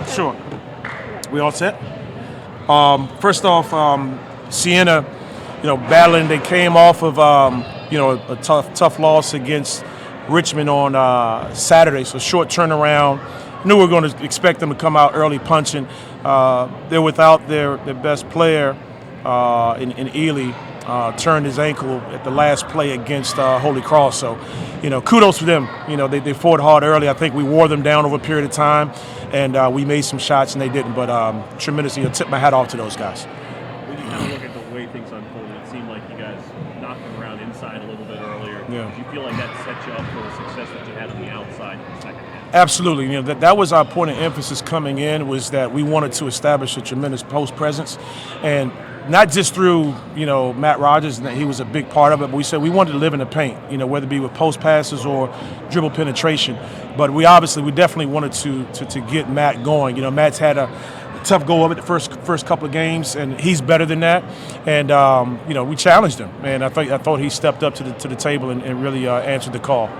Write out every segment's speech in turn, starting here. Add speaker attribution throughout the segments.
Speaker 1: Sure. We all set? First off, Siena, battling. They came off of, a tough loss against Richmond on Saturday. So short turnaround. Knew we were going to expect them to come out early punching. They're without their best player in Ely. Turned his ankle at the last play against Holy Cross. So, kudos to them. They fought hard early. I think we wore them down over a period of time, and we made some shots and they didn't. But tremendously, tip my hat off to those guys.
Speaker 2: When you kind of look at the way things unfolded, it seemed like you guys knocked them around inside a little bit earlier.
Speaker 1: Yeah.
Speaker 2: Did you feel like that set you up for the success that you had on the outside in the second half?
Speaker 1: Absolutely. That was our point of emphasis coming in, was that we wanted to establish a tremendous post presence, and not just through, Matt Rogers, and that he was a big part of it, but we said we wanted to live in the paint, whether it be with post passes or dribble penetration. But we definitely wanted to get Matt going. Matt's had a tough go of it the first couple of games, and he's better than that. And we challenged him, and I thought he stepped up to the table and really answered the call.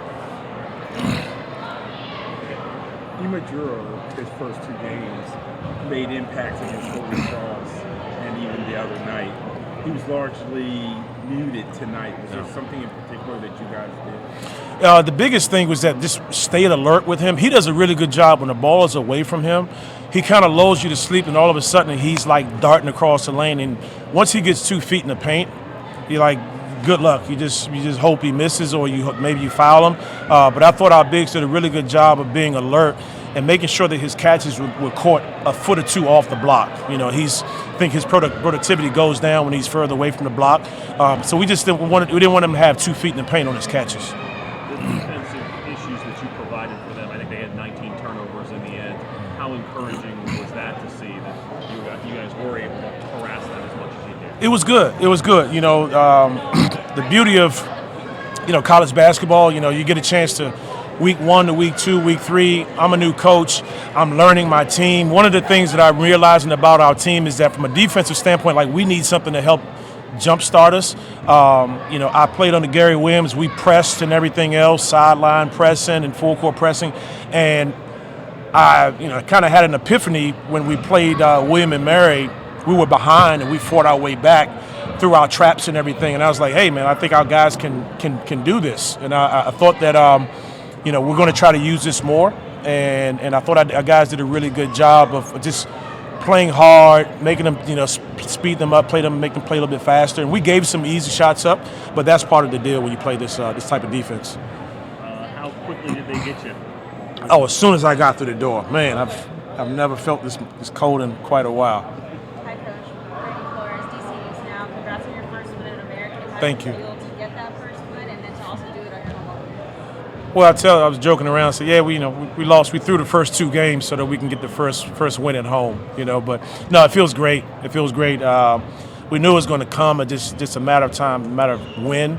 Speaker 3: Immature, his first two games, made impacts against Holy Cross and even the other night. He was largely muted tonight. Was there something in particular that you guys did?
Speaker 1: The biggest thing was that just stayed alert with him. He does a really good job when the ball is away from him. He kind of lulls you to sleep, and all of a sudden he's like darting across the lane. And once he gets 2 feet in the paint, you're like, good luck. You just hope he misses, or maybe you foul him. But I thought our bigs did a really good job of being alert and making sure that his catches were caught a foot or two off the block. I think his productivity goes down when he's further away from the block. So we didn't want him to have 2 feet in the paint on his catches.
Speaker 2: The defensive issues that you provided for them, I think they had 19 turnovers in the end. How encouraging was that to see that you guys were able to harass them as much as you did?
Speaker 1: It was good. The beauty of college basketball, you get a chance to week 1 to week 2, week 3. I'm a new coach. I'm learning my team. One of the things that I'm realizing about our team is that from a defensive standpoint, we need something to help jumpstart us. I played under Gary Williams. We pressed and everything else, sideline pressing and full court pressing. And I kind of had an epiphany when we played William and Mary. We were behind and we fought our way back through our traps and everything. And I was like, hey, man, I think our guys can do this. And I thought that, we're going to try to use this more. And I thought our guys did a really good job of just playing hard, making them, speed them up, make them play a little bit faster. And we gave some easy shots up, but that's part of the deal when you play this type of defense.
Speaker 2: How quickly did they get you?
Speaker 1: Oh, as soon as I got through the door. Man, I've never felt this cold in quite a while.
Speaker 4: Hi, Coach. Brittany Flores, DC now. Congrats on your first win in American.
Speaker 1: Thank you.
Speaker 4: To get that first win and then to also do it on your home level.
Speaker 1: Well, I was joking around. So yeah, we lost. We threw the first 2 games so that we can get the first win at home. But no, it feels great. It feels great. We knew it was going to come. It's just a matter of time, a matter of when.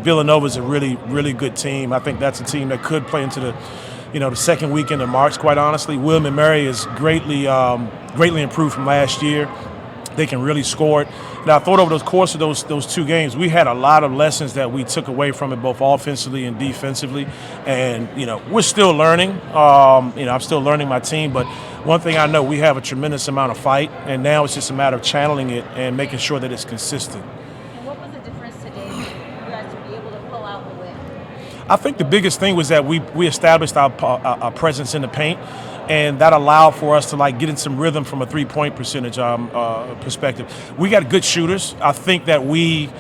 Speaker 1: Villanova is a really, really good team. I think that's a team that could play into the second weekend of March. Quite honestly, William and Mary is greatly improved from last year. They can really score it. Now, I thought over the course of those 2 games, we had a lot of lessons that we took away from it, both offensively and defensively. And, we're still learning. I'm still learning my team. But one thing I know, we have a tremendous amount of fight. And now it's just a matter of channeling it and making sure that it's consistent.
Speaker 4: And what was the difference today for you guys to be able to pull out the win?
Speaker 1: I think the biggest thing was that we established our presence in the paint. And that allowed for us to get in some rhythm from a 3-point percentage perspective. We got good shooters. I think that we,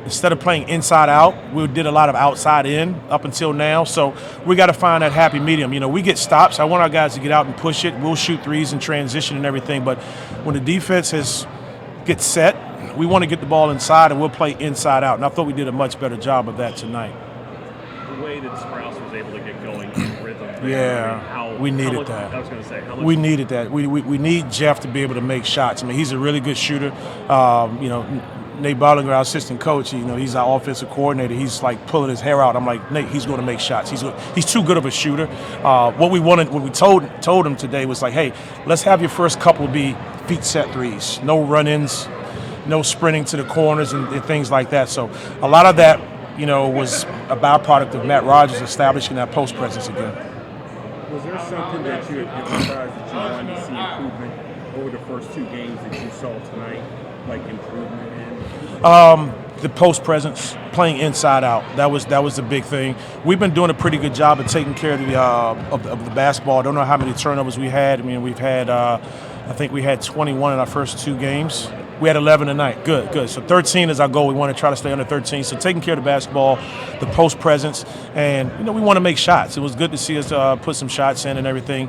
Speaker 1: instead of playing inside out, we did a lot of outside in up until now. So we got to find that happy medium. We get stops. I want our guys to get out and push it. We'll shoot threes in transition and everything. But when the defense gets set, we want to get the ball inside, and we'll play inside out. And I thought we did a much better job of that tonight.
Speaker 2: The way that Sprouse was able to get going in rhythm.
Speaker 1: We needed that.
Speaker 2: I was going to say, how much
Speaker 1: we needed that. We need Jeff to be able to make shots. He's a really good shooter. Nate Bollinger, our assistant coach, he's our offensive coordinator. He's pulling his hair out. I'm like, Nate, he's going to make shots. He's too good of a shooter. What we told him today was hey, let's have your first couple be feet set threes, no run-ins, no sprinting to the corners and things like that. So a lot of that, was a byproduct of Matt Rogers establishing that post presence again.
Speaker 3: Was there something that you had emphasized that you wanted to see improvement over the first 2 games that you saw tonight, like improvement in?
Speaker 1: The post presence, playing inside out. That was the big thing. We've been doing a pretty good job of taking care of the basketball. I don't know how many turnovers we had. I mean, we've had I think we had 21 in our first 2 games. We had 11 tonight. Good. So 13 is our goal. We want to try to stay under 13. So taking care of the basketball, the post presence, and we want to make shots. It was good to see us put some shots in and everything.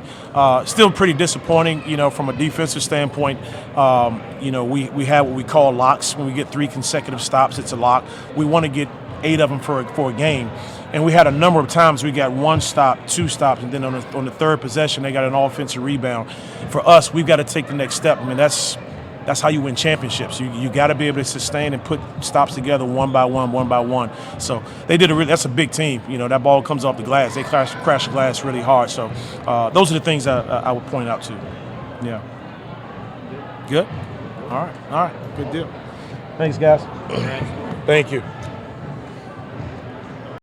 Speaker 1: Still pretty disappointing, from a defensive standpoint. We have what we call locks. When we get 3 consecutive stops, it's a lock. We want to get 8 of them for a game. And we had a number of times we got 1 stop, 2 stops, and then on the 3rd possession they got an offensive rebound. For us, we've got to take the next step. I mean, that's how you win championships. You got to be able to sustain and put stops together one by one. So they did that's a big team. That ball comes off the glass. They crash the glass really hard. So those are the things I would point out to. Yeah. Good. All right. Good deal. Thanks, guys. Thank you.